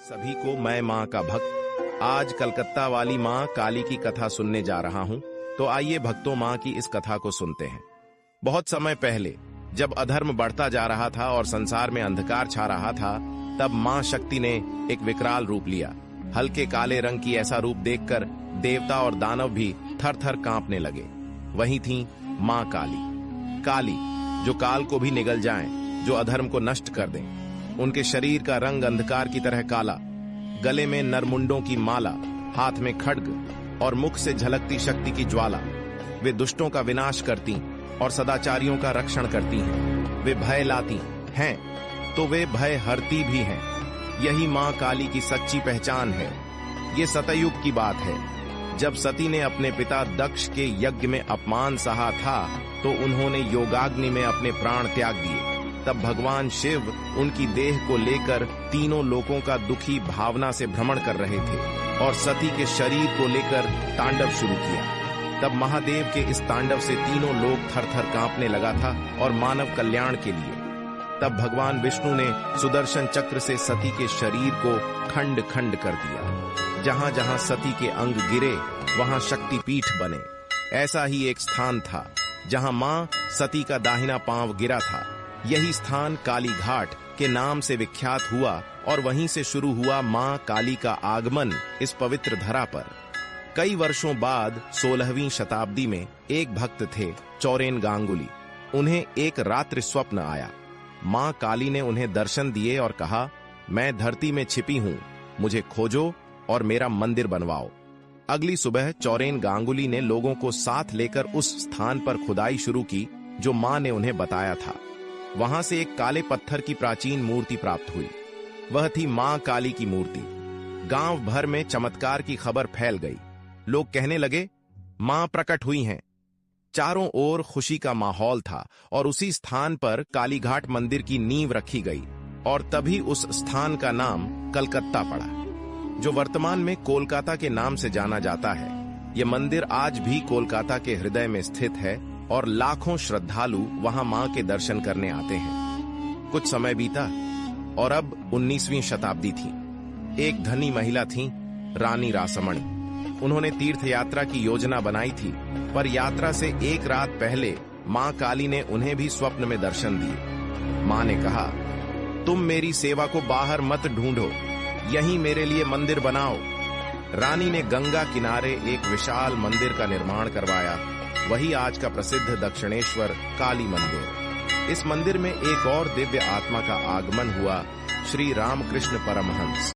सभी को मैं माँ का भक्त आज कलकत्ता वाली माँ काली की कथा सुनने जा रहा हूँ। तो आइए भक्तों माँ की इस कथा को सुनते हैं। बहुत समय पहले जब अधर्म बढ़ता जा रहा था और संसार में अंधकार छा रहा था, तब माँ शक्ति ने एक विकराल रूप लिया। हल्के काले रंग की ऐसा रूप देखकर देवता और दानव भी थर थर कांपने लगे। वही थी माँ काली। काली जो काल को भी निगल जाएं, जो अधर्म को नष्ट कर दें। उनके शरीर का रंग अंधकार की तरह काला, गले में नरमुंडों की माला, हाथ में खड्ग और मुख से झलकती शक्ति की ज्वाला। वे दुष्टों का विनाश करती और सदाचारियों का रक्षण करती हैं। वे भय लाती हैं तो वे भय हरती भी हैं। यही माँ काली की सच्ची पहचान है। ये सतयुग की बात है। जब सती ने अपने पिता दक्ष के यज्ञ में अपमान सहा था तो उन्होंने योगाग्नि में अपने प्राण त्याग दिए। तब भगवान शिव उनकी देह को लेकर तीनों लोकों का दुखी भावना से भ्रमण कर रहे थे और सती के शरीर को लेकर तांडव शुरू किया। तब महादेव के इस तांडव से तीनों लोग थर थर कांपने लगा था और मानव कल्याण के लिए तब भगवान विष्णु ने सुदर्शन चक्र से सती के शरीर को खंड खंड कर दिया। जहां जहां सती के अंग गिरे वहां शक्तिपीठ बने। ऐसा ही एक स्थान था जहां मां सती का दाहिना पांव गिरा था। यही स्थान काली घाट के नाम से विख्यात हुआ और वहीं से शुरू हुआ मां काली का आगमन इस पवित्र धरा पर। कई वर्षों बाद 16वीं शताब्दी में एक भक्त थे चौरेन गांगुली। उन्हें एक रात्रि स्वप्न आया। मां काली ने उन्हें दर्शन दिए और कहा, मैं धरती में छिपी हूं, मुझे खोजो और मेरा मंदिर बनवाओ। अगली सुबह चौरेन गांगुली ने लोगों को साथ लेकर उस स्थान पर खुदाई शुरू की जो मां ने उन्हें बताया था। वहां से एक काले पत्थर की प्राचीन मूर्ति प्राप्त हुई। वह थी मां काली की मूर्ति। गांव भर में चमत्कार की खबर फैल गई। लोग कहने लगे, मां प्रकट हुई हैं। चारों ओर खुशी का माहौल था और उसी स्थान पर कालीघाट मंदिर की नींव रखी गई और तभी उस स्थान का नाम कलकत्ता पड़ा, जो वर्तमान में कोलकाता के नाम से जाना जाता है। यह मंदिर आज भी कोलकाता के हृदय में स्थित है और लाखों श्रद्धालु वहां मां के दर्शन करने आते हैं। कुछ समय बीता और अब 19वीं शताब्दी थी। एक धनी महिला थी, रानी रासमणी। उन्होंने तीर्थ यात्रा की योजना बनाई थी, पर यात्रा से एक रात पहले मां काली ने उन्हें भी स्वप्न में दर्शन दिए। मां ने कहा, तुम मेरी सेवा को बाहर मत ढूंढो, यहीं मेरे लिए मंदिर बनाओ। रानी ने गंगा किनारे एक विशाल मंदिर का निर्माण करवाया। वही आज का प्रसिद्ध दक्षिणेश्वर काली मंदिर। इस मंदिर में एक और दिव्य आत्मा का आगमन हुआ, श्री रामकृष्ण परमहंस।